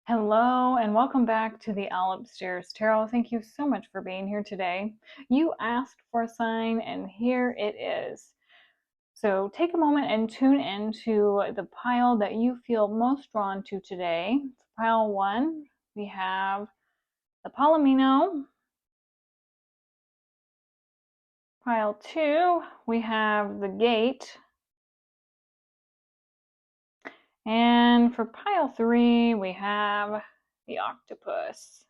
Hello and welcome back to the Owl Upstairs Tarot. Thank you so much for being here today. You asked for a sign and here it is. So take a moment and tune into the pile that you feel most drawn to today. Pile 1, we have the Palomino. Pile 2, we have the Gate. And for pile 3, we have the Octopus.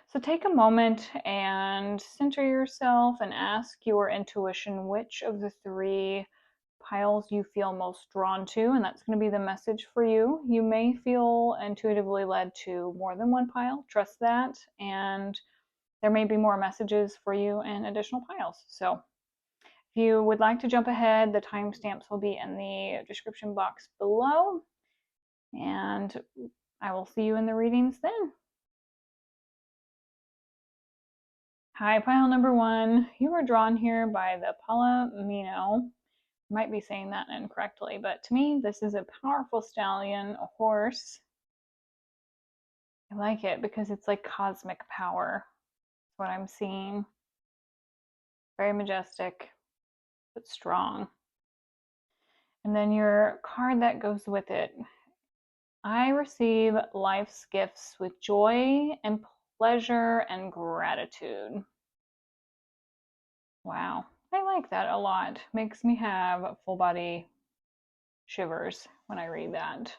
So take a moment and center yourself and ask your intuition which of the 3 piles you feel most drawn to, and that's going to be the message for you. You may feel intuitively led to more than one pile. Trust that, and there may be more messages for you in additional piles. So if you would like to jump ahead, the timestamps will be in the description box below, and I will see you in the readings then. Hi, pile number 1. You were drawn here by the Palomino. I might be saying that incorrectly, but to me, this is a powerful stallion, a horse. I like it because it's like cosmic power. That's what I'm seeing. Very majestic, but strong. And then your card that goes with it. I receive life's gifts with joy and pleasure and gratitude. Wow, I like that a lot. Makes me have full body shivers when I read that.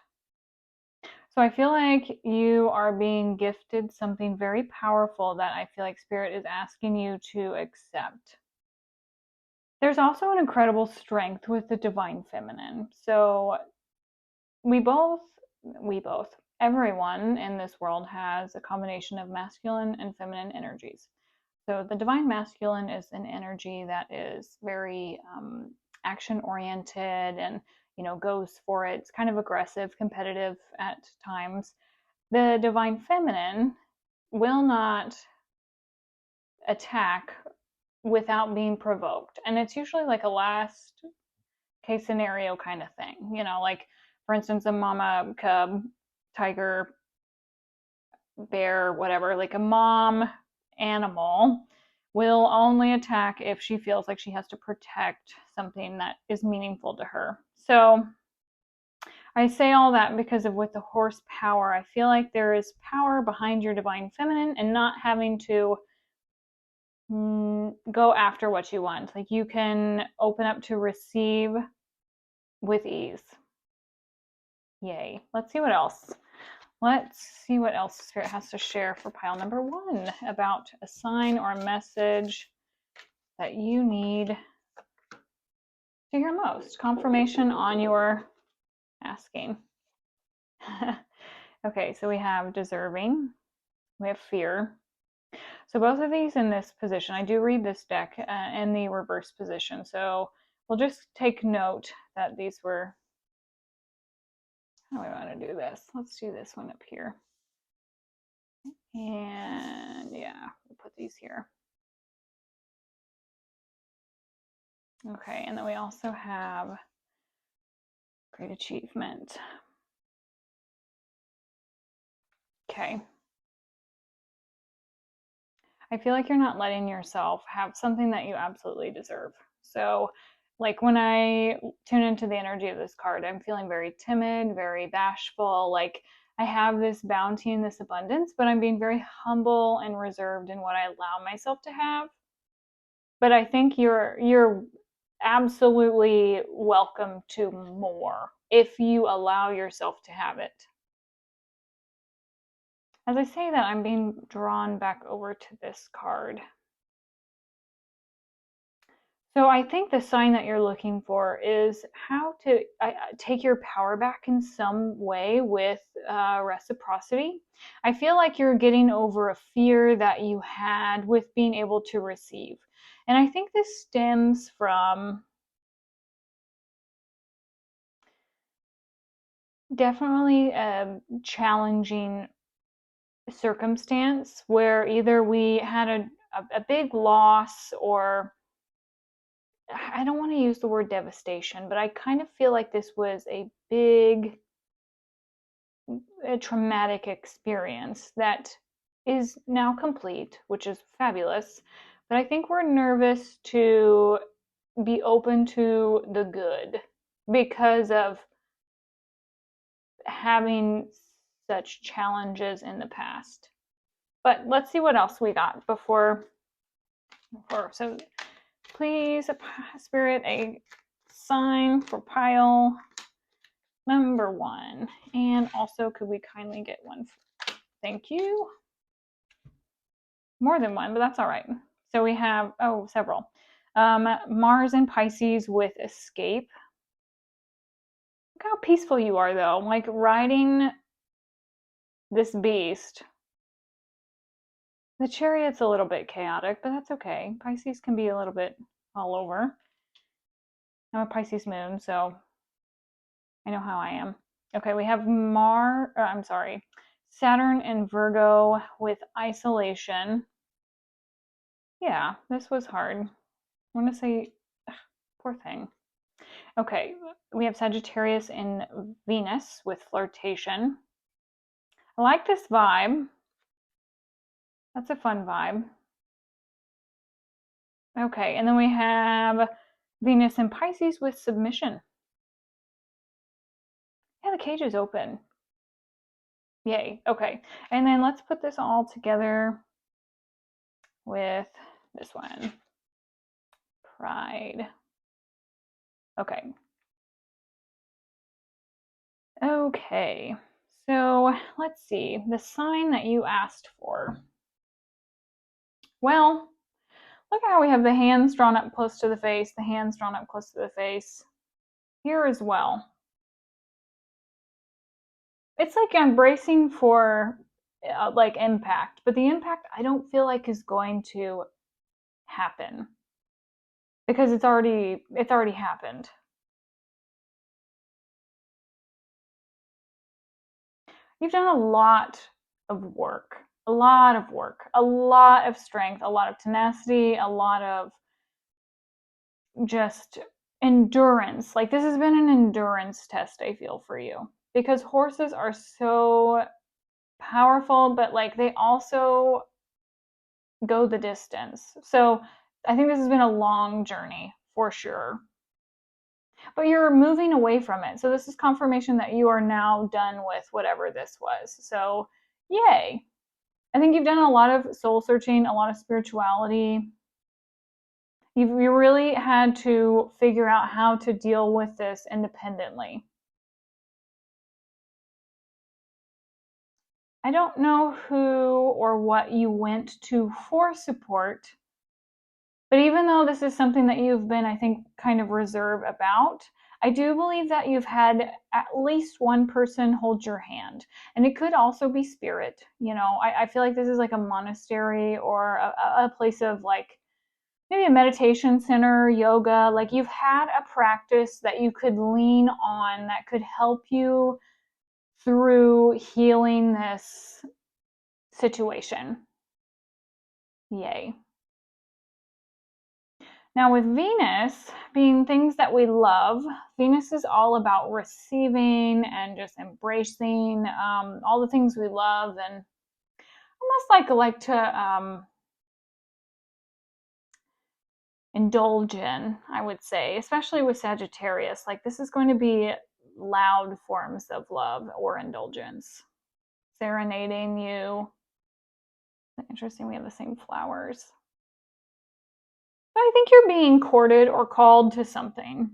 So I feel like you are being gifted something very powerful that I feel like Spirit is asking you to accept. There's also an incredible strength with the Divine Feminine. So everyone in this world has a combination of masculine and feminine energies. So the Divine Masculine is an energy that is very action-oriented and goes for it. It's kind of aggressive, competitive at times. The Divine Feminine will not attack without being provoked. And it's usually like a last case scenario kind of thing. Like for instance, a mama cub, tiger, bear, whatever, like a mom animal will only attack if she feels like she has to protect something that is meaningful to her. So I say all that because of with the horse power, I feel like there is power behind your Divine Feminine and not having to go after what you want. Like you can open up to receive with ease. Yay. Let's see what else. Let's see what else Spirit has to share for pile number 1 about a sign or a message that you need to hear most. Confirmation on your asking. Okay, so we have deserving, we have fear. So both of these in this position, I do read this deck in the reverse position. So we'll just take note that these were, how do we want to do this? Let's do this one up here. And yeah, we'll put these here. Okay, and then we also have great achievement. Okay. I feel like you're not letting yourself have something that you absolutely deserve. So like when I tune into the energy of this card, I'm feeling very timid, very bashful, like I have this bounty and this abundance, but I'm being very humble and reserved in what I allow myself to have. But I think you're absolutely welcome to more if you allow yourself to have it. As I say that, I'm being drawn back over to this card. So I think the sign that you're looking for is how to take your power back in some way with reciprocity. I feel like you're getting over a fear that you had with being able to receive. And I think this stems from definitely a challenging circumstance where either we had a big loss, or I don't want to use the word devastation, but I kind of feel like this was a big, a traumatic experience that is now complete, which is fabulous. But I think we're nervous to be open to the good because of having such challenges in the past. But let's see what else we got before. So please, Spirit, a sign for pile number 1. And also, could we kindly get one? Thank you. More than one, but that's all right. So we have, several. Mars and Pisces with escape. Look how peaceful you are, though. Like riding this beast. The Chariot's a little bit chaotic, but that's okay. Pisces can be a little bit all over. I'm a Pisces moon, so I know how I am. Okay, we have Saturn and Virgo with isolation. Yeah, this was hard. I want to say, poor thing. Okay, we have Sagittarius and Venus with flirtation. I like this vibe. That's a fun vibe. Okay, and then we have Venus and Pisces with submission. Yeah, the cage is open. Yay. Okay, and then let's put this all together with this one. Pride. Okay. Okay, so let's see. The sign that you asked for. Well, look how we have the hands drawn up close to the face, the hands drawn up close to the face. Here as well. It's like I'm bracing for like impact, but the impact I don't feel like is going to happen because it's already happened. You've done a lot of work, a lot of strength, a lot of tenacity, a lot of just endurance. Like this has been an endurance test, I feel, for you, because horses are so powerful, but like they also go the distance. So I think this has been a long journey for sure. But you're moving away from it. So this is confirmation that you are now done with whatever this was. So yay. I think you've done a lot of soul searching, a lot of spirituality. You really had to figure out how to deal with this independently. I don't know who or what you went to for support, but even though this is something that you've been, I think, kind of reserved about, I do believe that you've had at least one person hold your hand. And it could also be spirit. You know, I feel like this is like a monastery or a place of like maybe a meditation center, yoga. Like you've had a practice that you could lean on that could help you through healing this situation. Yay. Now with Venus being things that we love, Venus is all about receiving and just embracing all the things we love, and almost like to indulge in, I would say, especially with Sagittarius. Like this is going to be loud forms of love or indulgence. Serenading you. Interesting, we have the same flowers. But I think you're being courted or called to something.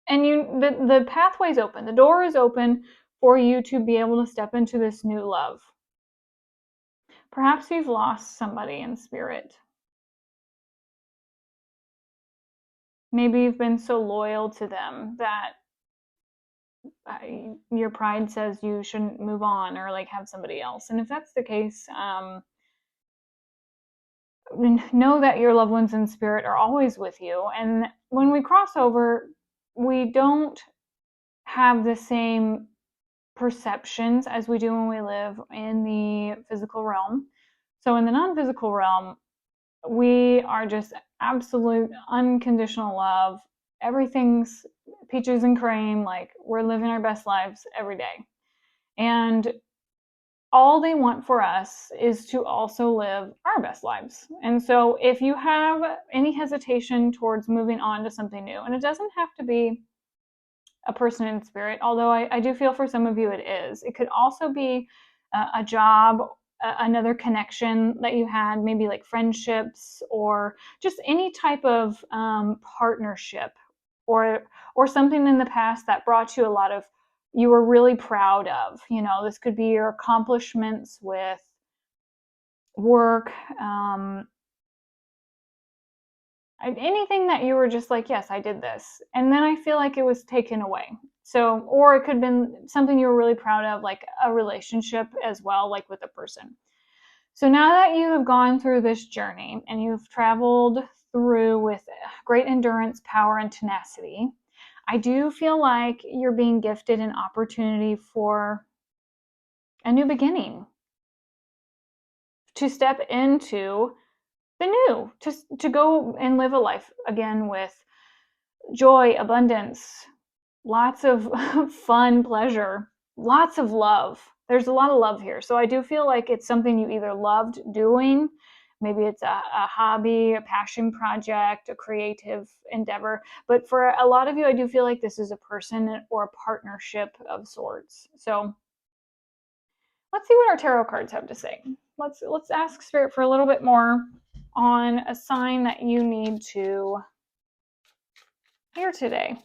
And the pathway's open. The door is open for you to be able to step into this new love. Perhaps you've lost somebody in spirit. Maybe you've been so loyal to them that your pride says you shouldn't move on or like have somebody else. And if that's the case, know that your loved ones in spirit are always with you. And when we cross over, we don't have the same perceptions as we do when we live in the physical realm. So in the non-physical realm, we are just absolute unconditional love. Everything's peaches and cream. Like we're living our best lives every day. And all they want for us is to also live our best lives. And so if you have any hesitation towards moving on to something new, and it doesn't have to be a person in spirit, although I do feel for some of you it is. It could also be a job, another connection that you had, maybe like friendships or just any type of partnership, or something in the past that brought you a lot of, you were really proud of. You know, this could be your accomplishments with work, anything that you were just like, yes, I did this. And then I feel like it was taken away. So, or it could have been something you were really proud of, like a relationship as well, like with a person. So now that you have gone through this journey and you've traveled through with great endurance, power, and tenacity, I do feel like you're being gifted an opportunity for a new beginning, to step into the new, to go and live a life again with joy, abundance, lots of fun, pleasure, lots of love. There's a lot of love here. So I do feel like it's something you either loved doing, maybe it's a hobby, a passion project, a creative endeavor. But for a lot of you, I do feel like this is a person or a partnership of sorts. So let's see what our tarot cards have to say. Let's ask Spirit for a little bit more on a sign that you need to hear today.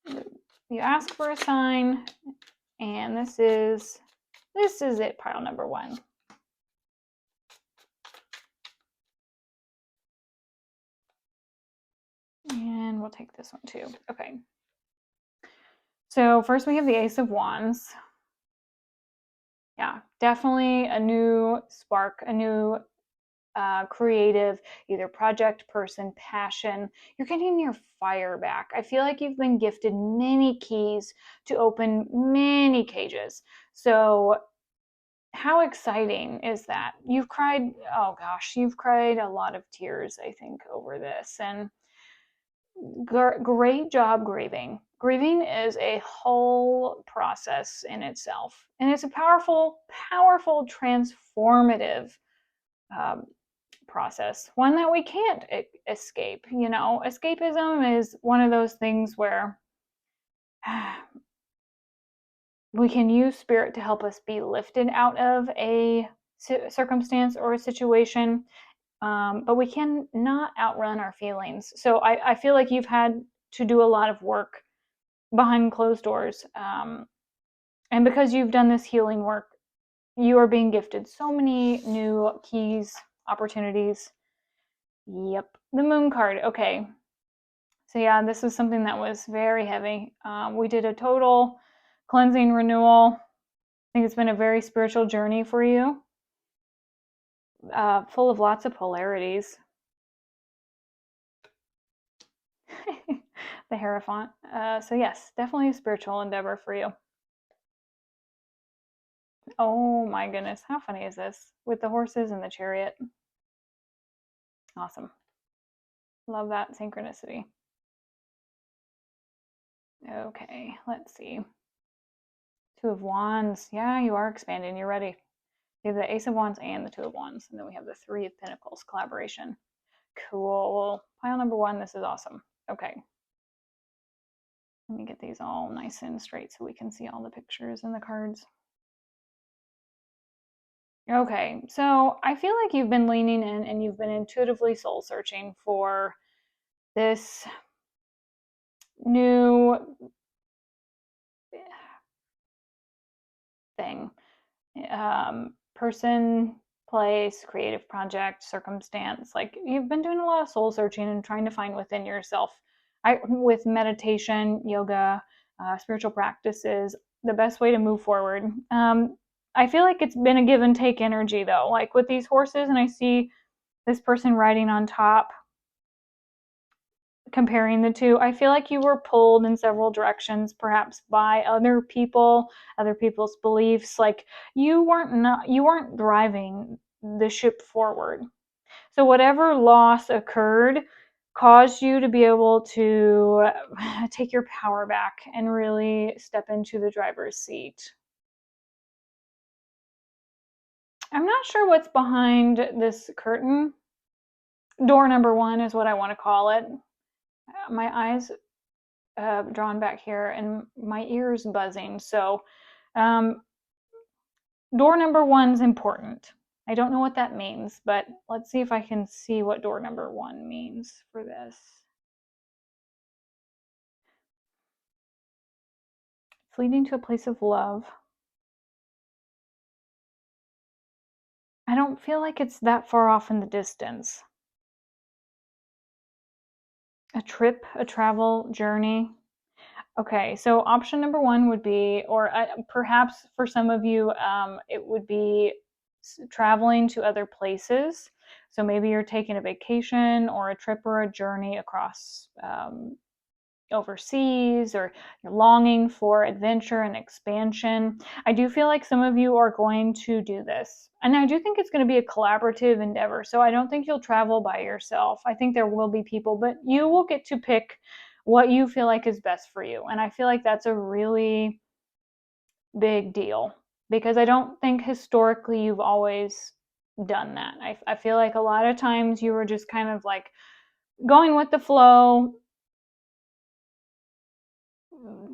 You ask for a sign, and this is it, pile number 1. And we'll take this one too. Okay. So first we have the Ace of Wands. Yeah, definitely a new spark, a new creative, either project, person, passion. You're getting your fire back. I feel like you've been gifted many keys to open many cages. So how exciting is that? You've cried, oh gosh, you've cried a lot of tears, I think, over this. And great job grieving. Grieving is a whole process in itself. And it's a powerful, powerful, transformative process, one that we can't escape. You know, escapism is one of those things where we can use spirit to help us be lifted out of a circumstance or a situation, but we can not outrun our feelings. So I feel like you've had to do a lot of work behind closed doors, and because you've done this healing work, you are being gifted so many new keys, opportunities. Yep, the Moon card. Okay, so yeah, this is something that was very heavy. We did a total cleansing renewal. I think it's been a very spiritual journey for you, full of lots of polarities. The Hierophant. So yes, definitely a spiritual endeavor for you. Oh my goodness, how funny is this? With the horses and the chariot. Awesome. Love that synchronicity. Okay, let's see. 2 of Wands. Yeah, you are expanding. You're ready. We have the Ace of Wands and the 2 of Wands. And then we have the 3 of Pentacles, collaboration. Cool. Pile number 1. This is awesome. Okay. Let me get these all nice and straight so we can see all the pictures and the cards. Okay, so I feel like you've been leaning in and you've been intuitively soul searching for this new thing. Person, place, creative project, circumstance. Like you've been doing a lot of soul searching and trying to find within yourself. With meditation, yoga, spiritual practices, the best way to move forward. I feel like it's been a give and take energy though, like with these horses, and I see this person riding on top, comparing the two. I feel like you were pulled in several directions, perhaps by other people, other people's beliefs. Like you weren't driving the ship forward. So whatever loss occurred, cause you to be able to take your power back and really step into the driver's seat. I'm not sure what's behind this curtain. Door number 1 is what I want to call it. My eyes drawn back here and my ears buzzing. So door number 1 is important. I don't know what that means, but let's see if I can see what door number 1 means for this. It's leading to a place of love. I don't feel like it's that far off in the distance. A trip, a travel journey. Okay, so option number 1 would be, or perhaps for some of you, it would be traveling to other places. So maybe you're taking a vacation or a trip or a journey across overseas, or you're longing for adventure and expansion. I do feel like some of you are going to do this. And I do think it's going to be a collaborative endeavor. So I don't think you'll travel by yourself. I think there will be people, but you will get to pick what you feel like is best for you. And I feel like that's a really big deal, because I don't think historically you've always done that. I feel like a lot of times you were just kind of like going with the flow,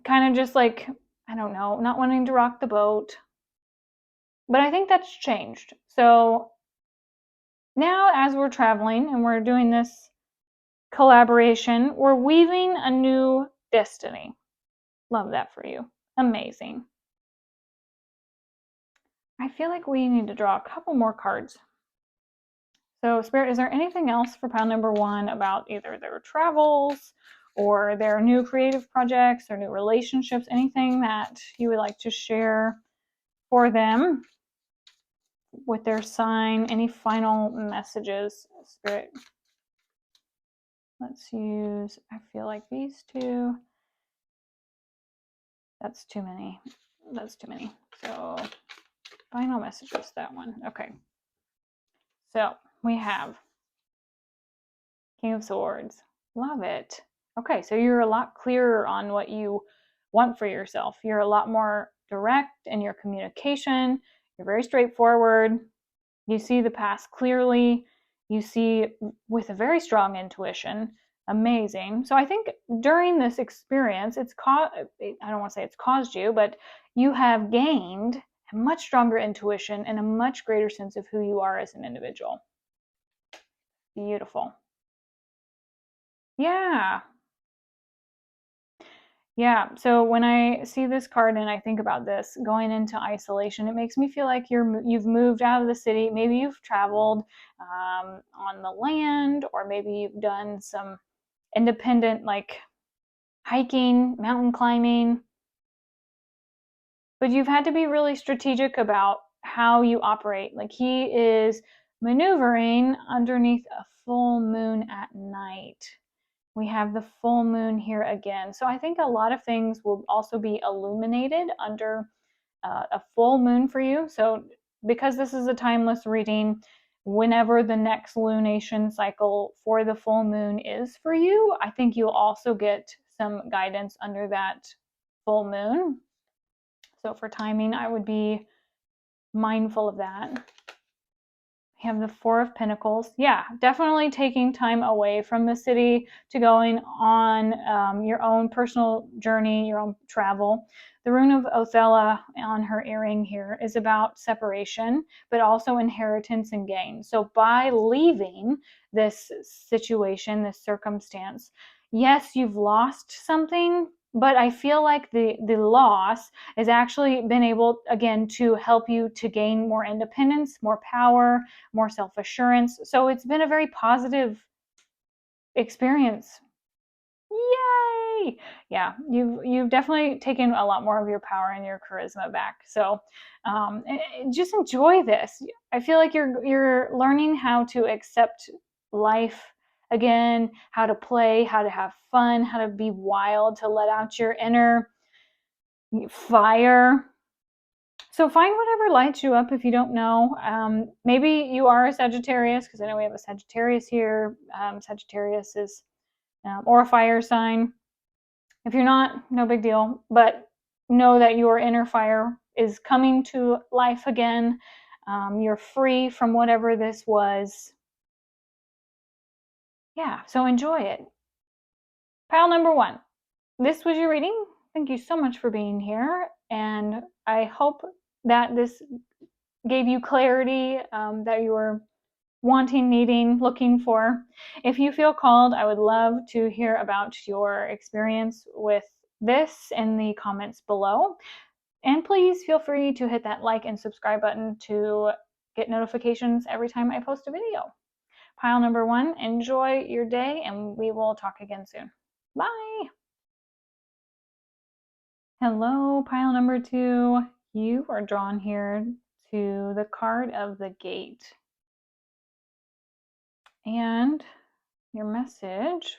kind of just like, I don't know, not wanting to rock the boat. But I think that's changed. So now, as we're traveling and we're doing this collaboration, we're weaving a new destiny. Love that for you. Amazing. I feel like we need to draw a couple more cards. So, Spirit, is there anything else for pile number 1 about either their travels or their new creative projects or new relationships? Anything that you would like to share for them with their sign? Any final messages, Spirit? Let's use, I feel like these 2. That's too many. That's too many. So, final messages, that one. Okay. So, we have King of Swords. Love it. Okay, so you're a lot clearer on what you want for yourself. You're a lot more direct in your communication. You're very straightforward. You see the past clearly. You see with a very strong intuition. Amazing. So I think during this experience, I don't want to say it's caused you, but you have gained a much stronger intuition and a much greater sense of who you are as an individual. Beautiful. Yeah. Yeah. So when I see this card and I think about this going into isolation, it makes me feel like you've moved out of the city. Maybe you've traveled on the land, or maybe you've done some independent, like hiking, mountain climbing. But you've had to be really strategic about how you operate. Like, he is maneuvering underneath a full moon at night. We have the full moon here again. So I think a lot of things will also be illuminated under a full moon for you. So because this is a timeless reading, whenever the next lunation cycle for the full moon is for you, I think you'll also get some guidance under that full moon. So for timing, I would be mindful of that. We have the Four of Pentacles. Yeah, definitely taking time away from the city to going on your own personal journey, your own travel. The rune of Othello on her earring here is about separation, but also inheritance and gain. So by leaving this situation, this circumstance, yes, you've lost something, but I feel like the loss has actually been able, again, to help you to gain more independence, more power, more self-assurance. So it's been a very positive experience. Yay! Yeah, you've definitely taken a lot more of your power and your charisma back. So just enjoy this. I feel like you're learning how to accept life again, how to play, how to have fun, how to be wild, to let out your inner fire. So find whatever lights you up if you don't know. Maybe you are a Sagittarius, because I know we have a Sagittarius here. Sagittarius is or a fire sign. If you're not, no big deal, but know that your inner fire is coming to life again. You're free from whatever this was. Yeah, so enjoy it. Pile number 1. This was your reading. Thank you so much for being here, and I hope that this gave you clarity that you were wanting, needing, looking for. If you feel called, I would love to hear about your experience with this in the comments below. And please feel free to hit that like and subscribe button to get notifications every time I post a video. Pile number 1, enjoy your day, and we will talk again soon. Bye. Hello, pile number 2. You are drawn here to the card of the Gate. And your message: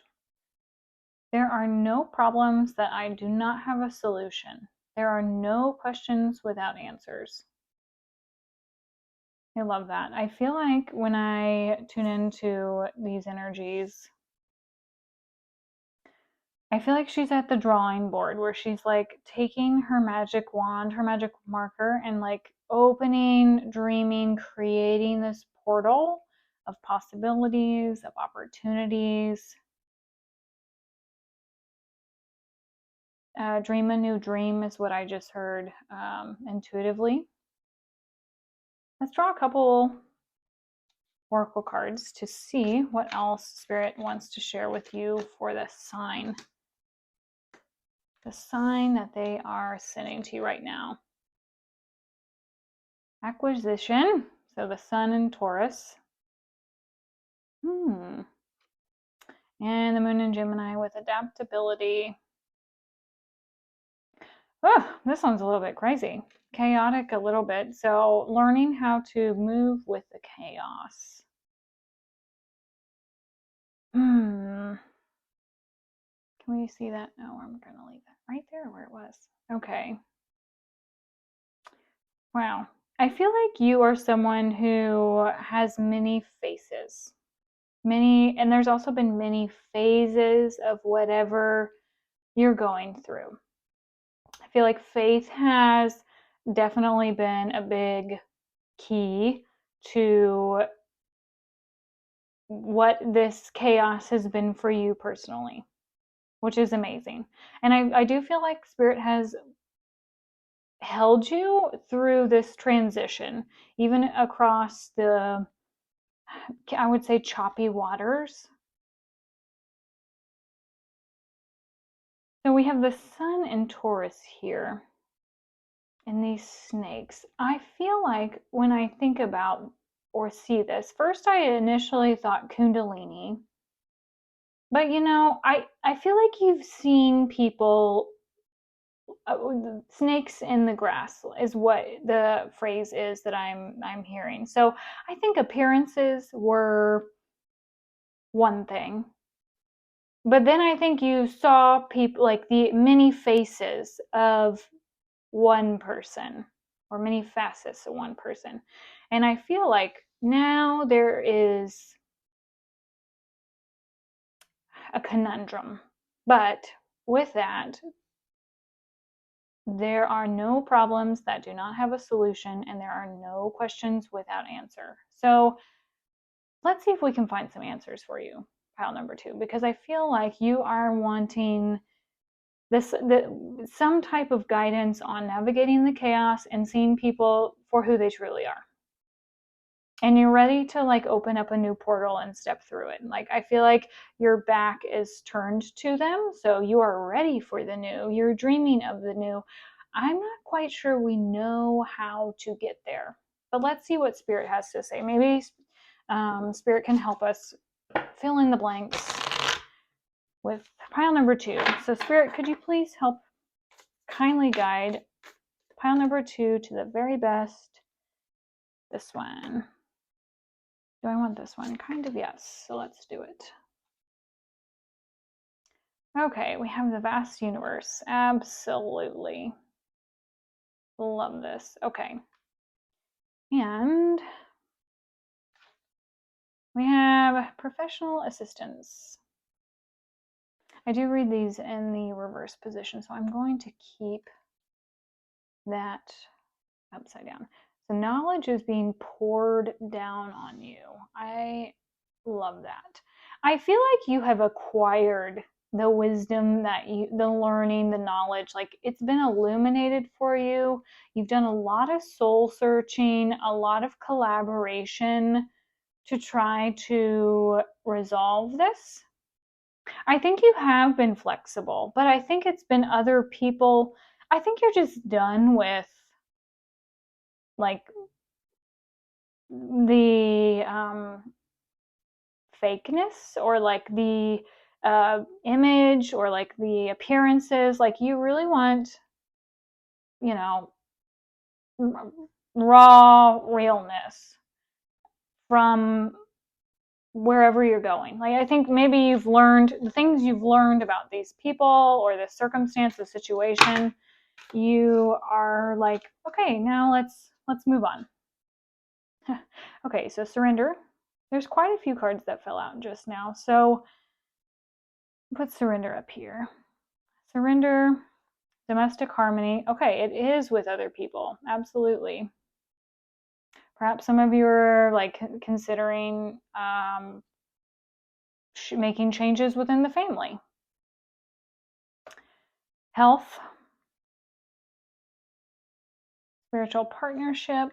there are no problems that I do not have a solution. There are no questions without answers. I love that. I feel like when I tune into these energies, I feel like she's at the drawing board where she's like taking her magic wand, her magic marker, and like opening, dreaming, creating this portal of possibilities, of opportunities. Dream a new dream is what I just heard intuitively. Let's draw a couple oracle cards to see what else Spirit wants to share with you for this sign. The sign that they are sending to you right now. Acquisition, so the Sun in Taurus. And the Moon in Gemini with adaptability. Oh, this one's a little bit crazy. Chaotic a little bit. So learning how to move with the chaos. Can we see that? No, I'm going to leave that right there where it was. Okay. Wow. I feel like you are someone who has many faces. And there's also been many phases of whatever you're going through. I feel like faith has definitely been a big key to what this chaos has been for you personally, which is amazing. And I do feel like Spirit has held you through this transition, even across the, I would say, choppy waters. So we have the Sun in Taurus here. And these snakes, I feel like when I think about or see this, first I initially thought Kundalini. But you know, I feel like you've seen people, snakes in the grass is what the phrase is that I'm hearing. So I think appearances were one thing. But then I think you saw people, like the many faces of one person, or many facets of one person. And I feel like now there is a conundrum. But with that, there are no problems that do not have a solution, and there are no questions without answer. So let's see if we can find some answers for you, pile number 2, because I feel like you are wanting some type of guidance on navigating the chaos and seeing people for who they truly are. And you're ready to like open up a new portal and step through it. Like I feel like your back is turned to them, so you are ready for the new. You're dreaming of the new. I'm not quite sure we know how to get there, but let's see what Spirit has to say. Maybe Spirit can help us fill in the blanks with pile number 2. So Spirit, could you please help kindly guide pile number 2 to the very best? This one. Do I want this one? Kind of, yes. So let's do it. Okay, we have the vast universe. Absolutely. Love this. Okay. And we have professional assistance. I do read these in the reverse position, so I'm going to keep that upside down. So knowledge is being poured down on you. I love that. I feel like you have acquired the wisdom the learning, the knowledge, like it's been illuminated for you. You've done a lot of soul searching, a lot of collaboration to try to resolve this. I think you have been flexible, but I think it's been other people. I think you're just done with like the fakeness or like the image or like the appearances. Like you really want, you know, raw realness from wherever you're going. Like I think maybe you've learned the things you've learned about these people or the circumstance, the situation. You are like, okay, now let's move on. Okay, so surrender. There's quite a few cards that fell out just now. So put surrender up here. Surrender, domestic harmony. Okay, it is with other people. Absolutely. Perhaps some of you are like considering making changes within the family. Health, spiritual partnership,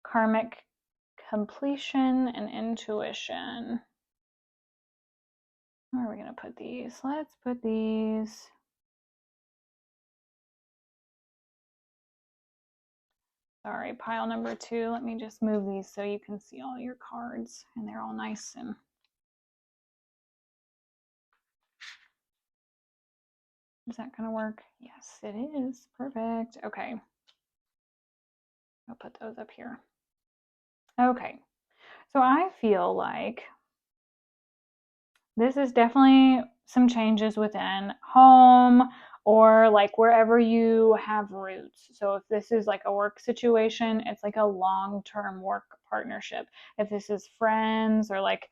karmic completion, and intuition. Where are we going to put these? Let's put these. Sorry, pile number 2. Let me just move these so you can see all your cards and they're all nice and is that going to work? Yes, it is. Perfect. Okay. I'll put those up here. Okay. So I feel like this is definitely some changes within home or like wherever you have roots. So if this is like a work situation, it's like a long-term work partnership. If this is friends or like,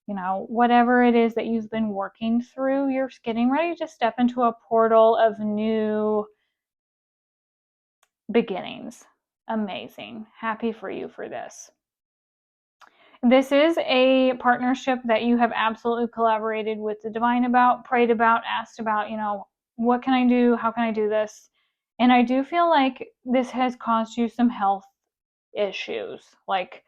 you know, whatever it is that you've been working through, you're getting ready to step into a portal of new beginnings. Amazing. Happy for you for this. This is a partnership that you have absolutely collaborated with the divine about, prayed about, asked about, you know, what can I do? How can I do this? And I do feel like this has caused you some health issues, like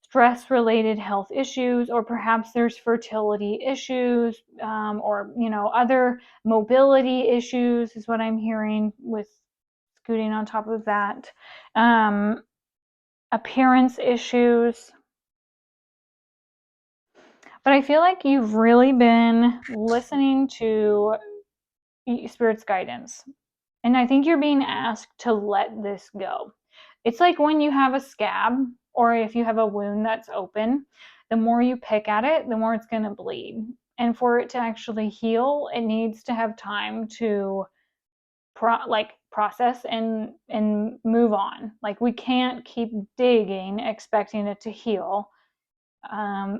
stress related health issues, or perhaps there's fertility issues, or, you know, other mobility issues is what I'm hearing with scooting on top of that. Appearance issues. But I feel like you've really been listening to Spirit's guidance. And I think you're being asked to let this go. It's like when you have a scab or if you have a wound that's open, the more you pick at it, the more it's going to bleed. And for it to actually heal, it needs to have time to process and move on. Like we can't keep digging expecting it to heal.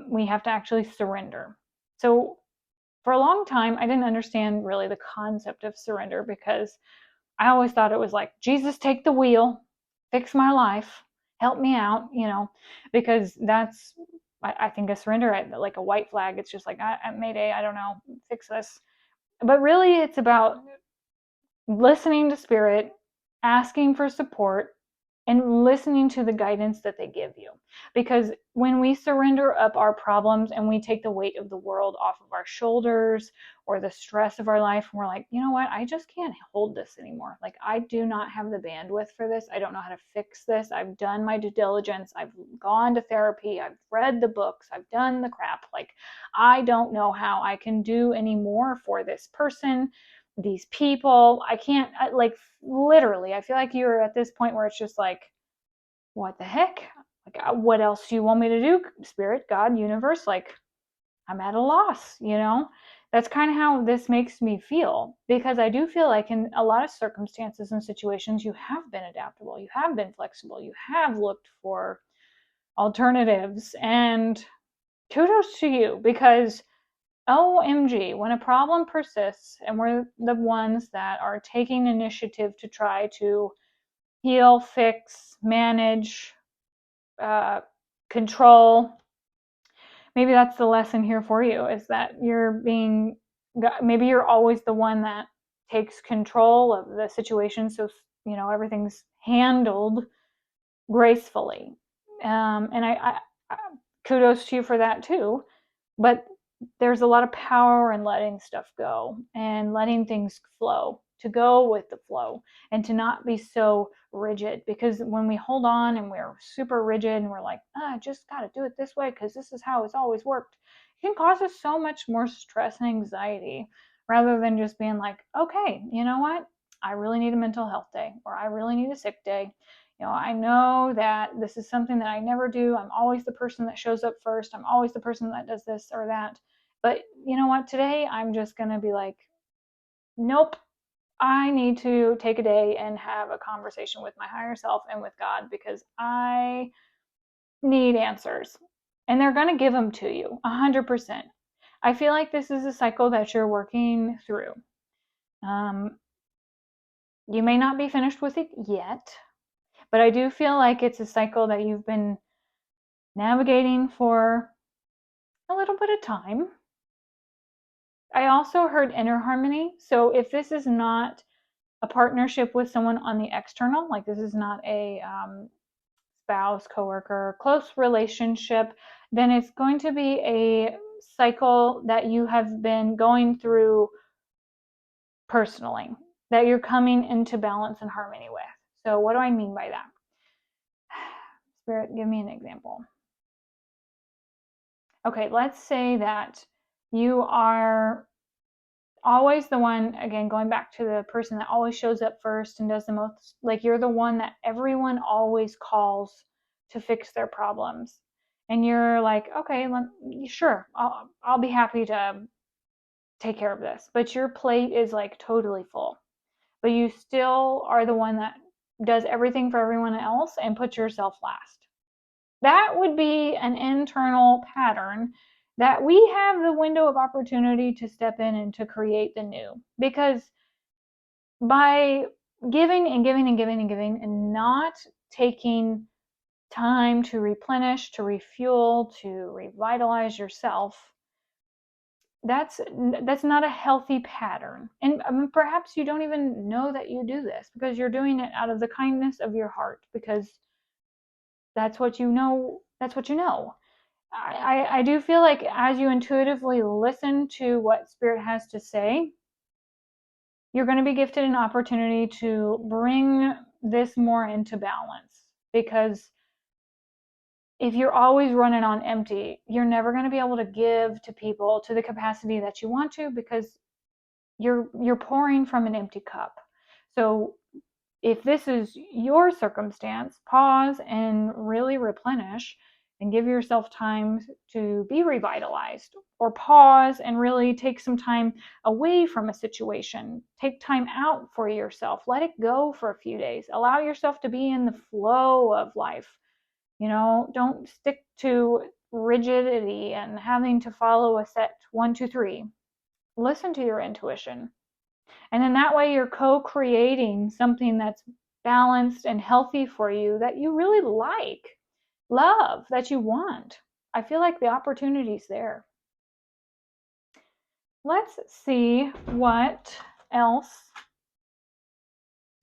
We have to actually surrender. So for a long time, I didn't understand really the concept of surrender because I always thought it was like, Jesus, take the wheel, fix my life, help me out, you know, because that's, I think a surrender, like a white flag, it's just like, Mayday, I don't know, fix this. But really, it's about listening to Spirit, asking for support, and listening to the guidance that they give you. Because when we surrender up our problems and we take the weight of the world off of our shoulders or the stress of our life, and we're like, you know what, I just can't hold this anymore. Like, I do not have the bandwidth for this. I don't know how to fix this. I've done my due diligence. I've gone to therapy. I've read the books. I've done the crap. Like, I don't know how I can do any more for this person, these people. I can't, like, literally, I feel like you're at this point where it's just like, what the heck? Like, what else do you want me to do, Spirit, God, universe? Like, I'm at a loss, you know? That's kind of how this makes me feel, because I do feel like in a lot of circumstances and situations, you have been adaptable, you have been flexible, you have looked for alternatives, and kudos to you, because OMG, when a problem persists and we're the ones that are taking initiative to try to heal, fix, manage, control, maybe that's the lesson here for you, is that maybe you're always the one that takes control of the situation, so everything's handled gracefully. And I kudos to you for that too. But there's a lot of power in letting stuff go and letting things flow, to go with the flow and to not be so rigid. Because when we hold on and we're super rigid and we're like, I just got to do it this way because this is how it's always worked, it can cause us so much more stress and anxiety, rather than just being like, okay, you know what? I really need a mental health day, or I really need a sick day. I know that this is something that I never do. I'm always the person that shows up first. I'm always the person that does this or that. But you know what? Today I'm just going to be like, nope, I need to take a day and have a conversation with my higher self and with God, because I need answers. And they're going to give them to you 100%. I feel like this is a cycle that you're working through. You may not be finished with it yet, but I do feel like it's a cycle that you've been navigating for a little bit of time. I also heard inner harmony. So if this is not a partnership with someone on the external, like this is not a spouse, coworker, close relationship, then it's going to be a cycle that you have been going through personally, that you're coming into balance and harmony with. So what do I mean by that? Spirit, give me an example. Okay, let's say that you are always the one, again, going back to the person that always shows up first and does the most, like you're the one that everyone always calls to fix their problems. And you're like, okay, sure, I'll be happy to take care of this. But your plate is like totally full. But you still are the one that does everything for everyone else and puts yourself last. That would be an internal pattern that we have the window of opportunity to step in and to create the new. Because by giving and giving and giving and giving and not taking time to replenish, to refuel, to revitalize yourself, that's not a healthy pattern. And perhaps you don't even know that you do this, because you're doing it out of the kindness of your heart, because that's what you know. That's what you know. I do feel like as you intuitively listen to what Spirit has to say, you're going to be gifted an opportunity to bring this more into balance. Because if you're always running on empty, you're never going to be able to give to people to the capacity that you want to, because you're pouring from an empty cup. So if this is your circumstance, pause and really replenish and give yourself time to be revitalized, or pause and really take some time away from a situation. Take time out for yourself. Let it go for a few days. Allow yourself to be in the flow of life. Don't stick to rigidity and having to follow a set 1, 2, 3. Listen to your intuition. And then that way you're co-creating something that's balanced and healthy for you, that you really like, love, that you want. I feel like the opportunity's there. Let's see what else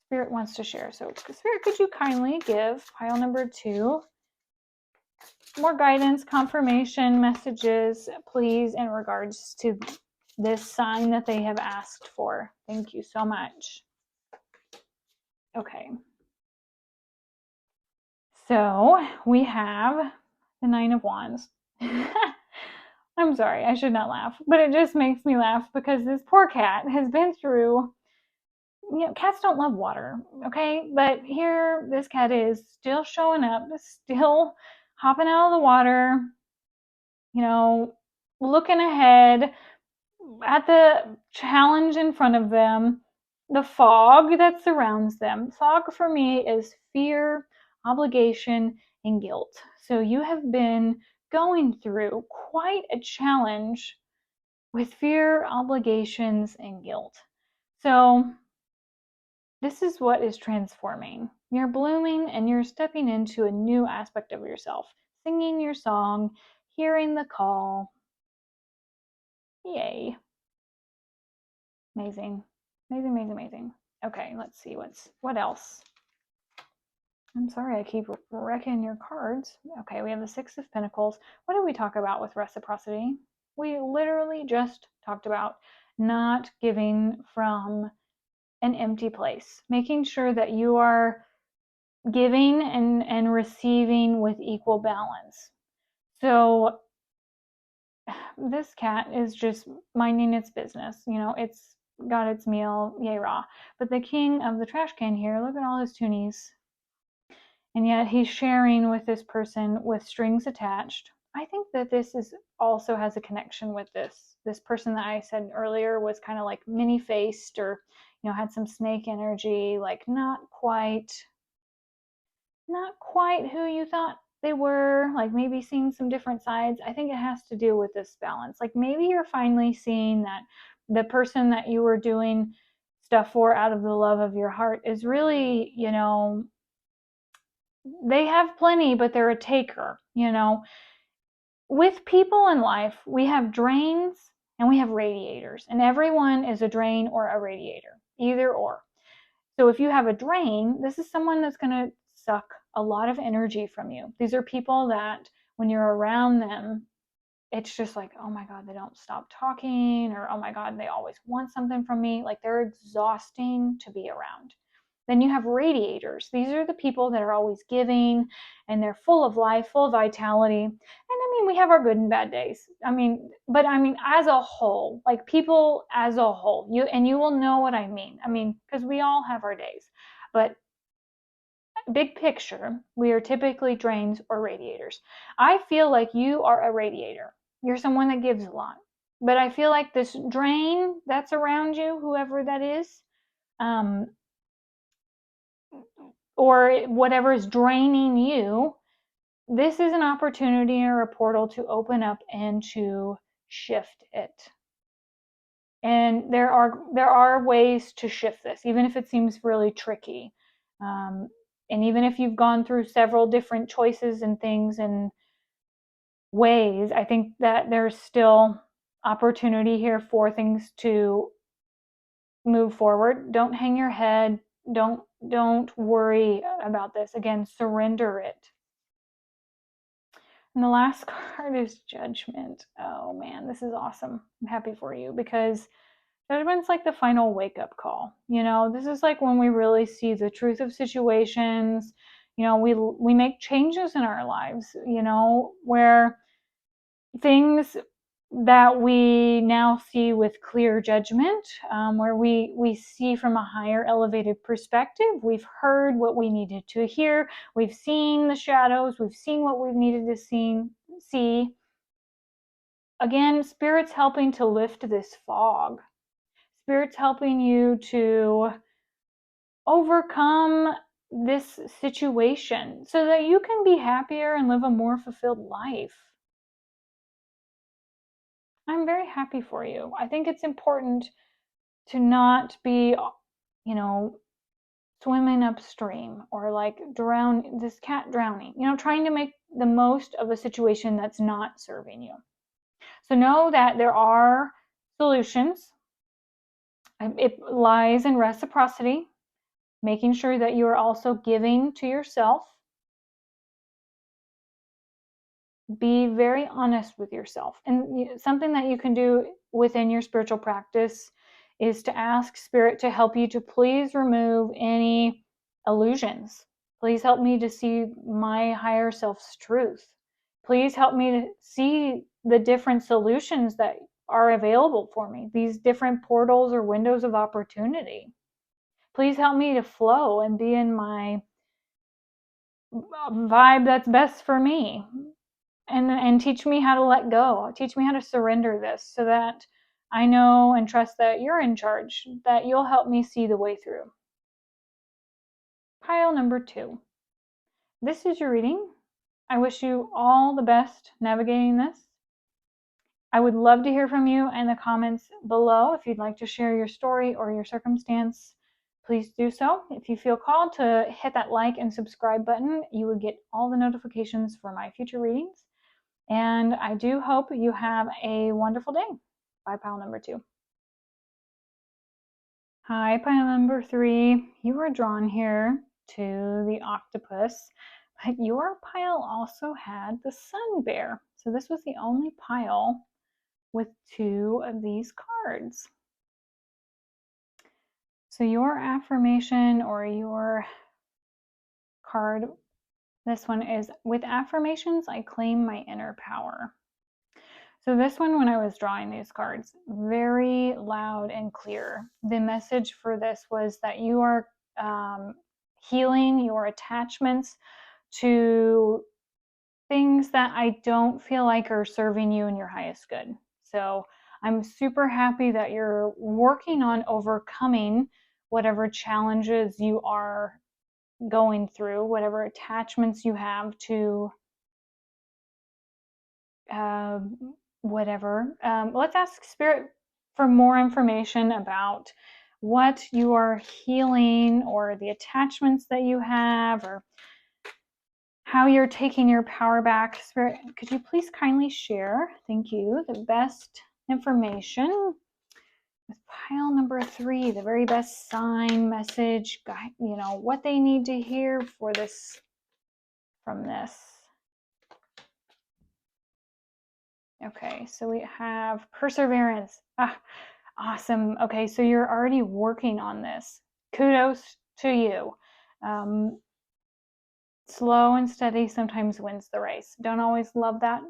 Spirit wants to share. So Spirit, could you kindly give pile number 2 more guidance, confirmation, messages, please, in regards to this sign that they have asked for. Thank you so much. Okay. So we have the 9 of Wands. I'm sorry, I should not laugh, but it just makes me laugh because this poor cat has been through, cats don't love water, okay? But here, this cat is still showing up, still hopping out of the water, looking ahead at the challenge in front of them, the fog that surrounds them. Fog for me is fear, obligation, and guilt. So you have been going through quite a challenge with fear, obligations, and guilt. So this is what is transforming. You're blooming and you're stepping into a new aspect of yourself, singing your song, hearing the call. Yay. Amazing. Amazing, amazing, amazing. Okay, let's see what else. I'm sorry, I keep wrecking your cards. Okay, we have the Six of Pentacles. What did we talk about with reciprocity? We literally just talked about not giving from an empty place, making sure that you are giving and receiving with equal balance. So this cat is just minding its business. You know, it's got its meal, yay raw. But the king of the trash can here, look at all his toonies. And yet he's sharing with this person with strings attached. I think that this is also has a connection with this person that I said earlier was kind of like many-faced, or had some snake energy, like not quite who you thought they were, like maybe seeing some different sides. I think it has to do with this balance. Like maybe you're finally seeing that the person that you were doing stuff for out of the love of your heart is really, they have plenty, but they're a taker. With people in life, we have drains and we have radiators, and everyone is a drain or a radiator, either or. So if you have a drain, this is someone that's going to suck a lot of energy from you. These are people that when you're around them, it's just like, oh my God, they don't stop talking, or oh my God, they always want something from me. Like they're exhausting to be around. Then you have radiators. These are the people that are always giving and they're full of life, full of vitality. And we have our good and bad days. But as a whole, like people as a whole, you will know what I mean. Because we all have our days. But big picture, we are typically drains or radiators. I feel like you are a radiator. You're someone that gives a lot. But I feel like this drain that's around you, whoever that is, or whatever is draining you, this is an opportunity or a portal to open up and to shift it. And there are ways to shift this, even if it seems really tricky. And even if you've gone through several different choices and things and ways, I think that there's still opportunity here for things to move forward. Don't hang your head. Don't worry about this. Again, surrender it. And the last card is Judgment. Oh man, this is awesome. I'm happy for you, because Judgment's like the final wake-up call. This is like when we really see the truth of situations. We make changes in our lives, where things that we now see with clear judgment, where we see from a higher elevated perspective. We've heard what we needed to hear. We've seen the shadows. We've seen what we've needed to see. Again, Spirit's helping to lift this fog. Spirit's helping you to overcome this situation so that you can be happier and live a more fulfilled life. I'm very happy for you. I think it's important to not be, swimming upstream or like this cat drowning, trying to make the most of a situation that's not serving you. So know that there are solutions. It lies in reciprocity, making sure that you are also giving to yourself. Be very honest with yourself. And something that you can do within your spiritual practice is to ask Spirit to help you to please remove any illusions. Please help me to see my higher self's truth. Please help me to see the different solutions that are available for me, these different portals or windows of opportunity. Please help me to flow and be in my vibe that's best for me. And teach me how to let go. Teach me how to surrender this so that I know and trust that you're in charge, that you'll help me see the way through. Pile number 2. This is your reading. I wish you all the best navigating this. I would love to hear from you in the comments below. If you'd like to share your story or your circumstance, please do so. If you feel called to hit that like and subscribe button, you would get all the notifications for my future readings. And I do hope you have a wonderful day. Bye, pile number 2. Hi, pile number 3. You were drawn here to the octopus, but your pile also had the sun bear. So this was the only pile with 2 of these cards. So your affirmation or your card, this one is, with affirmations, I claim my inner power. So this one, when I was drawing these cards, very loud and clear. The message for this was that you are healing your attachments to things that I don't feel like are serving you in your highest good. So I'm super happy that you're working on overcoming whatever challenges you are going through, whatever attachments you have to whatever. Let's ask Spirit for more information about what you are healing or the attachments that you have or how you're taking your power back. Spirit, could you please kindly share, thank you, the best information with pile number 3, the very best sign, message, guide, what they need to hear for this, from this. Okay, so we have perseverance. Awesome. Okay, so you're already working on this. Kudos to you. Slow and steady sometimes wins the race. Don't always love that,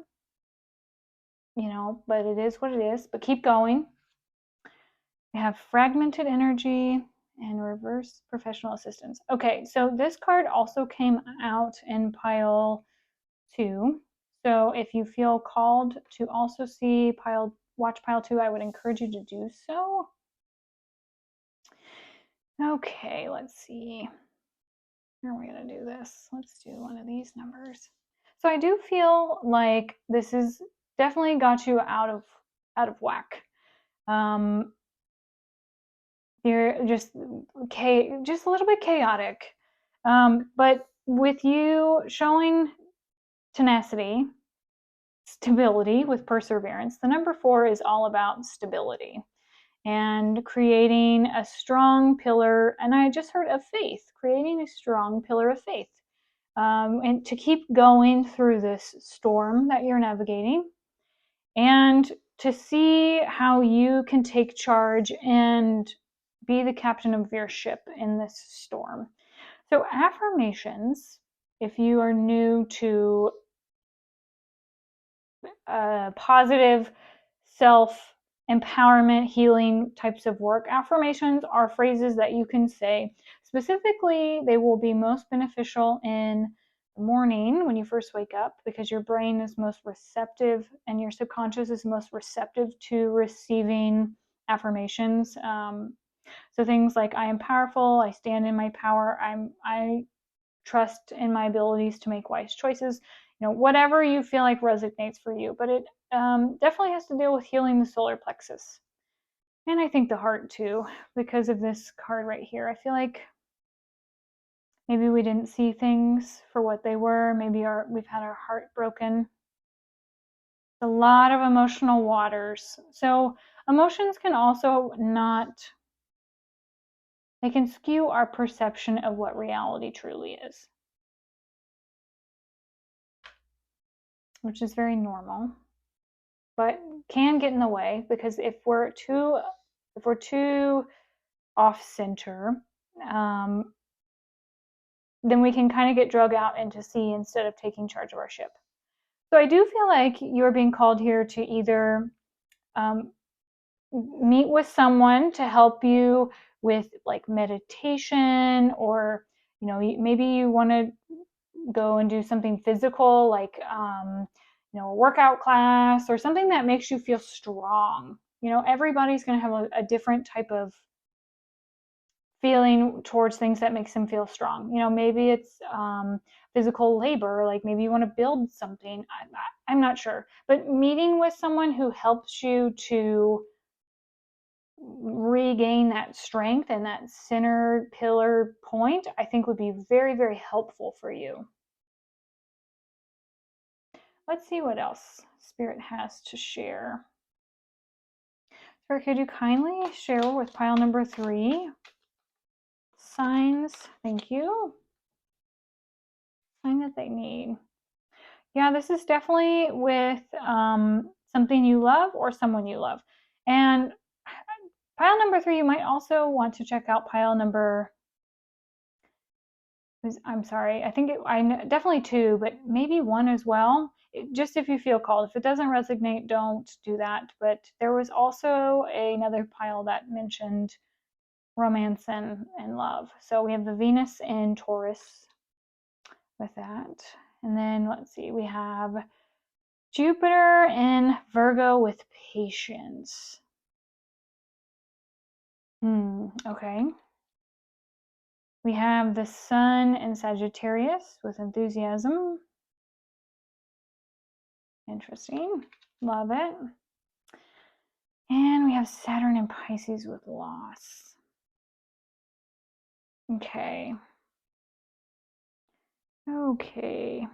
but it is what it is. But keep going. We have fragmented energy and reverse professional assistance. Okay, so this card also came out in pile 2. So if you feel called to also watch pile 2, I would encourage you to do so. Okay, let's see. How are we going to do this? Let's do one of these numbers. So I do feel like this is definitely got you out of whack. You're just a little bit chaotic. But with you showing tenacity, stability with perseverance, the number 4 is all about stability and creating a strong pillar. And I just heard of faith, creating a strong pillar of faith, and to keep going through this storm that you're navigating, and to see how you can take charge and be the captain of your ship in this storm. So affirmations, if you are new to positive self-empowerment, healing types of work, affirmations are phrases that you can say. Specifically, they will be most beneficial in the morning when you first wake up, because your brain is most receptive and your subconscious is most receptive to receiving affirmations. So things like, I am powerful, I stand in my power, I trust in my abilities to make wise choices, whatever you feel like resonates for you. But it definitely has to deal with healing the solar plexus. And I think the heart too, because of this card right here. I feel like maybe we didn't see things for what they were. Maybe we've had our heart broken. A lot of emotional waters. So emotions can also they can skew our perception of what reality truly is, which is very normal, but can get in the way, because if we're too off center, then we can kind of get drug out into sea instead of taking charge of our ship. So I do feel like you're being called here to either meet with someone to help you with like meditation, or maybe you want to go and do something physical, like a workout class or something that makes you feel strong. Everybody's going to have a different type of feeling towards things that makes them feel strong. You know, maybe it's physical labor, like maybe you want to build something. I'm not sure. But meeting with someone who helps you to regain that strength and that center pillar point, I think would be very, very helpful for you. Let's see what else Spirit has to share. Spirit, could you kindly share with pile number 3? Signs, thank you. Sign that they need. Yeah, this is definitely with something you love or someone you love. And pile number 3, you might also want to check out pile number, I'm sorry, I think definitely 2, but maybe 1 as well. Just if you feel called. If it doesn't resonate, don't do that. But there was also another pile that mentioned romance and love. So we have the Venus in Taurus with that. And then let's see, we have Jupiter in Virgo with patience. Okay. We have the Sun in Sagittarius with enthusiasm. Interesting. Love it. And we have Saturn in Pisces with loss. Okay. Okay.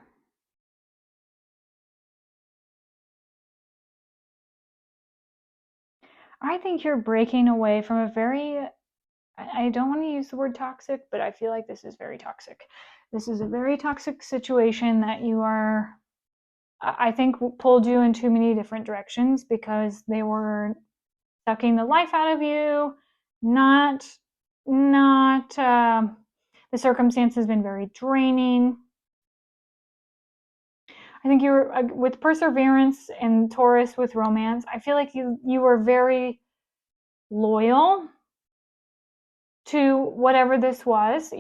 I think you're breaking away from a very, I don't want to use the word toxic, but I feel like this is very toxic. This is a very toxic situation that you are, I think, pulled you in too many different directions because they were sucking the life out of you. The circumstance has been very draining. I think you're with perseverance and Taurus with romance. I feel like you were very loyal to whatever this was,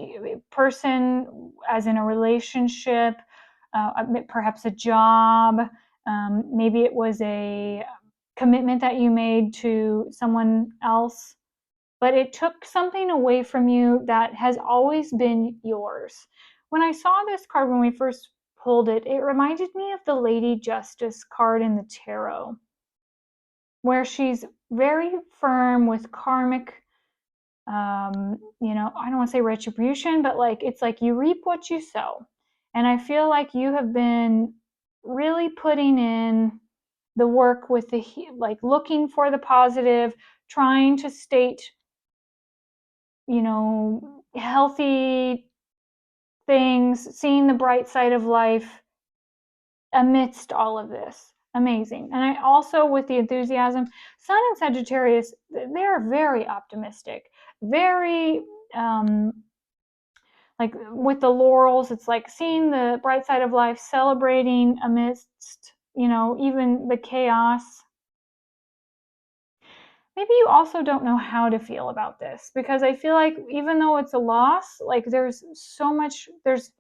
person, as in a relationship, perhaps a job. Maybe it was a commitment that you made to someone else, but it took something away from you that has always been yours. When I saw this card when we first pulled it, it reminded me of the Lady Justice card in the tarot, where she's very firm with karmic, I don't want to say retribution, but like it's like you reap what you sow. And I feel like you have been really putting in the work with the, like, looking for the positive, trying to state, healthy things, seeing the bright side of life amidst all of this. Amazing. And I also, with the enthusiasm, Sun and Sagittarius, they're very optimistic, very, like with the laurels, it's like seeing the bright side of life, celebrating amidst, even the chaos. Maybe you also don't know how to feel about this, because I feel like even though it's a loss, like there's so much, there's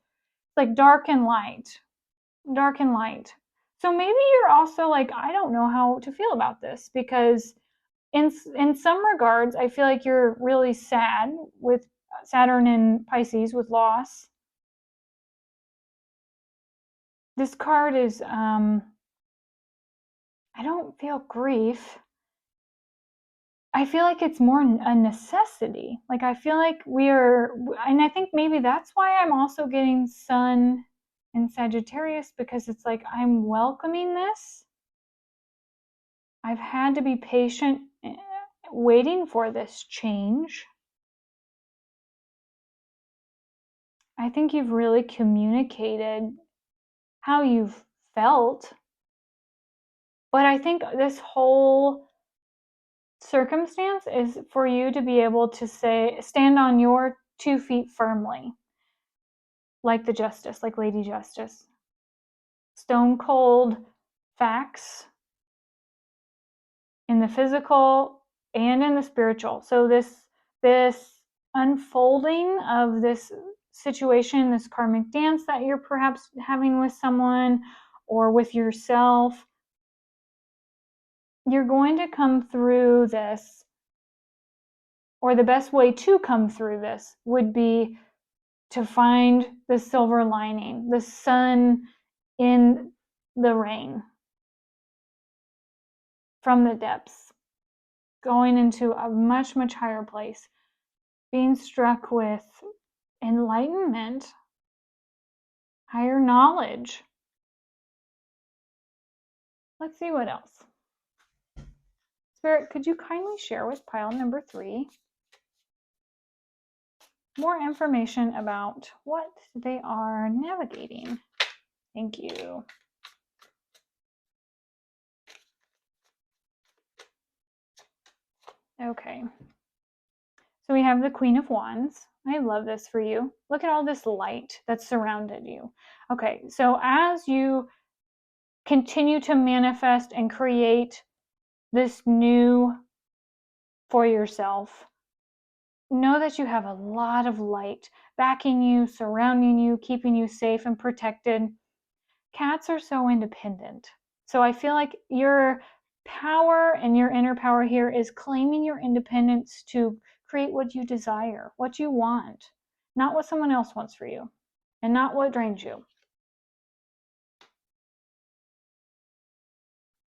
like dark and light. So maybe you're also like, I don't know how to feel about this, because in some regards, I feel like you're really sad with Saturn in Pisces with loss. This card is, I don't feel grief. I feel like it's more a necessity. Like I feel like and I think maybe that's why I'm also getting Sun in Sagittarius, because it's like I'm welcoming this. I've had to be patient, waiting for this change. I think you've really communicated how you've felt. But I think this whole circumstance is for you to be able to stand on your 2 feet firmly, like the Justice, like Lady Justice. Stone cold facts in the physical and in the spiritual. So this unfolding of this situation, this karmic dance that you're perhaps having with someone or with yourself, you're going to come through this or the best way to come through this would be to find the silver lining, the sun in the rain from the depths, going into a much, much higher place, being struck with enlightenment, higher knowledge. Let's see what else. Spirit, could you kindly share with pile number 3 more information about what they are navigating? Thank you. Okay. So we have the Queen of Wands. I love this for you. Look at all this light that's surrounded you. Okay, so as you continue to manifest and create this new for yourself, know that you have a lot of light backing you, surrounding you, keeping you safe and protected. Cats are so independent. So I feel like your power and your inner power here is claiming your independence to create what you desire, what you want, not what someone else wants for you, and not what drains you.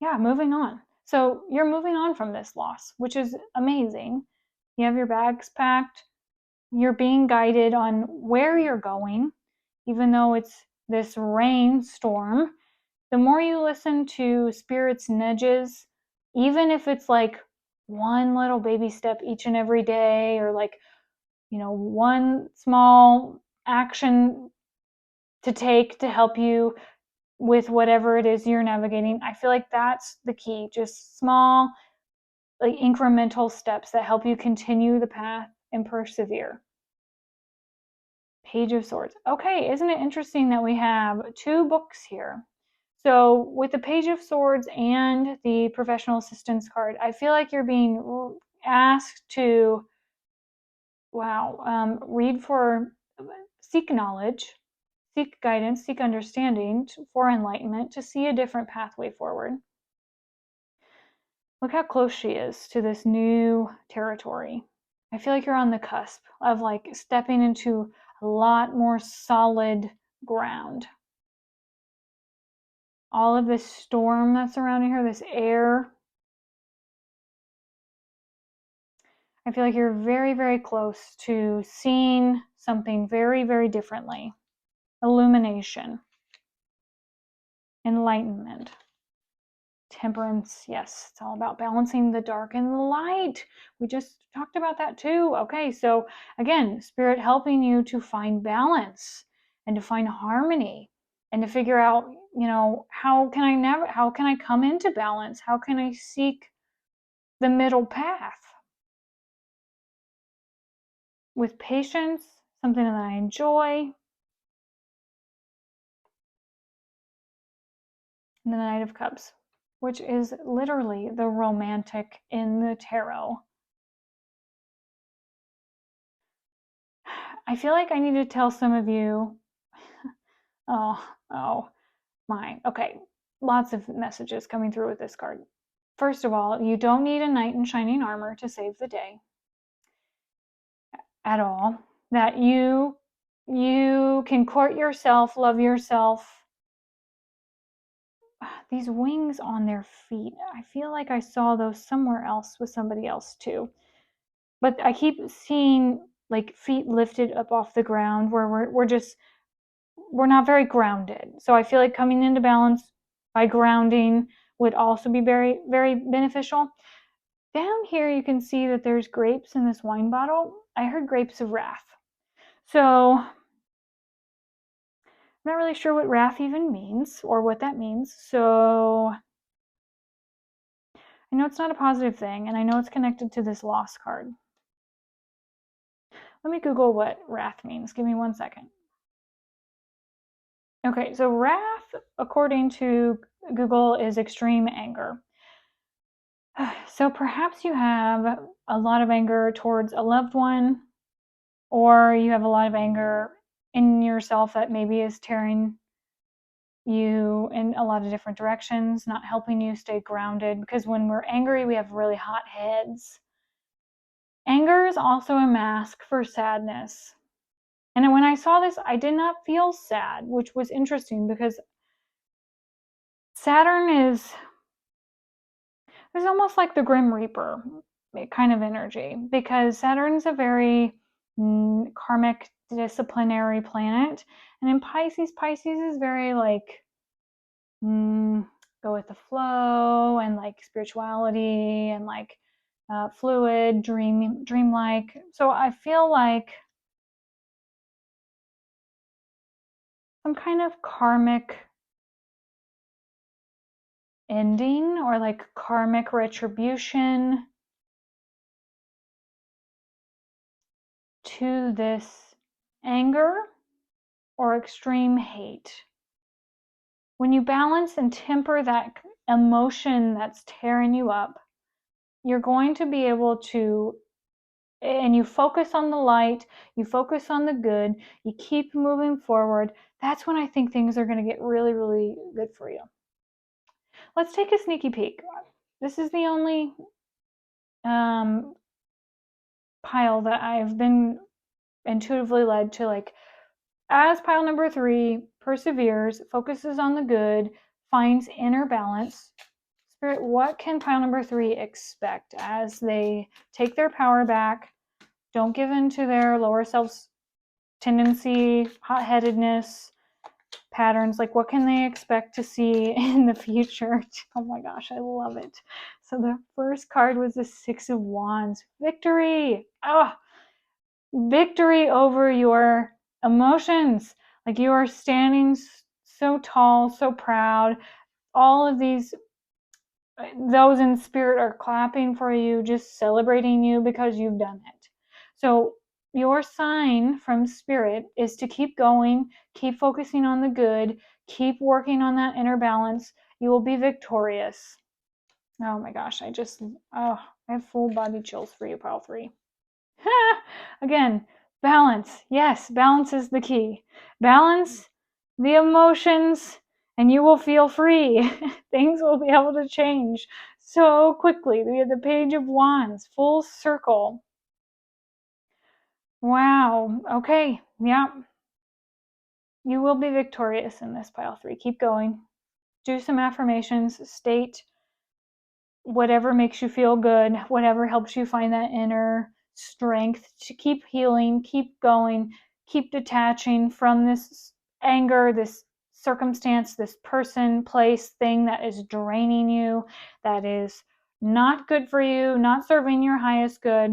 Yeah, moving on. So you're moving on from this loss, which is amazing. You have your bags packed. You're being guided on where you're going, even though it's this rainstorm. The more you listen to Spirit's nudges, even if it's like one little baby step each and every day, or like, one small action to take to help you with whatever it is you're navigating, I feel like that's the key. Just small, like incremental steps that help you continue the path and persevere. Page of Swords. Okay, isn't it interesting that we have 2 books here? So with the Page of Swords and the Professional Assistance card, I feel like you're being asked to, seek knowledge, seek guidance, seek understanding for enlightenment, to see a different pathway forward. Look how close she is to this new territory. I feel like you're on the cusp of like stepping into a lot more solid ground. All of this storm that's surrounding her, this air. I feel like you're very, very close to seeing something very, very differently. Illumination. Enlightenment. Temperance, yes, it's all about balancing the dark and the light. We just talked about that too. Okay, so again, Spirit helping you to find balance and to find harmony and to figure out, how can I come into balance? How can I seek the middle path? With patience, something that I enjoy. And the Knight of Cups, which is literally the romantic in the tarot. I feel like I need to tell some of you, oh my, okay, lots of messages coming through with this card. First of all, you don't need a knight in shining armor to save the day at all. That you can court yourself, love yourself. These wings on their feet, I feel like I saw those somewhere else with somebody else too. But I keep seeing like feet lifted up off the ground where we're not very grounded. So I feel like coming into balance by grounding would also be very, very beneficial. Down here you can see that there's grapes in this wine bottle. I heard grapes of wrath. So I'm not really sure what wrath even means or what that means. So I know it's not a positive thing, and I know it's connected to this loss card. Let me Google what wrath means. Give me 1 second. Okay, so wrath, according to Google, is extreme anger. So perhaps you have a lot of anger towards a loved one, or you have a lot of anger in yourself that maybe is tearing you in a lot of different directions, not helping you stay grounded. Because when we're angry, we have really hot heads. Anger is also a mask for sadness. And when I saw this, I did not feel sad, which was interesting because Saturn is almost like the Grim Reaper kind of energy, because Saturn's a very karmic disciplinary planet. And in Pisces is very like go with the flow and like spirituality and like fluid, dreamlike. So I feel like some kind of karmic ending or like karmic retribution to this anger or extreme hate. When you balance and temper that emotion that's tearing you up, you're going to be able to, and you focus on the light, you focus on the good, you keep moving forward. That's when I think things are going to get really, really good for you. Let's take a sneaky peek. This is the only pile that I've been intuitively led to, like, as pile number 3 perseveres, focuses on the good, finds inner balance. Spirit, what can pile number 3 expect as they take their power back, don't give in to their lower self's tendency, hot-headedness, patterns? Like, what can they expect to see in the future? Oh my gosh, I love it. So the first card was the 6 of Wands. Victory! Victory over your emotions. Like, you are standing so tall, so proud. All of those in spirit are clapping for you, just celebrating you because you've done it. So your sign from spirit is to keep going, keep focusing on the good, keep working on that inner balance. You will be victorious. Oh my gosh, I have full body chills for you, pile 3. Again, balance. Yes, balance is the key. Balance the emotions and you will feel free. Things will be able to change so quickly. The Page of Wands, full circle. Wow. Okay. Yeah. You will be victorious in this, pile 3. Keep going. Do some affirmations. State whatever makes you feel good, whatever helps you find that inner strength to keep healing, keep going, keep detaching from this anger, this circumstance, this person, place, thing that is draining you, that is not good for you, not serving your highest good.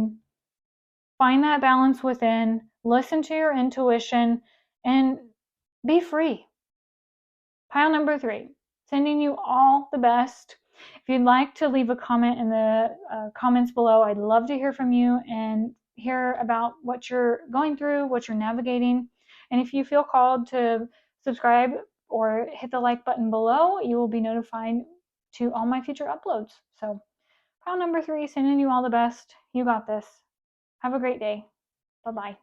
Find that balance within, listen to your intuition, and be free. Pile number 3, sending you all the best. If you'd like to leave a comment in the comments below, I'd love to hear from you and hear about what you're going through, what you're navigating. And if you feel called to subscribe or hit the like button below, you will be notified to all my future uploads. So pile number 3, sending you all the best. You got this. Have a great day. Bye-bye.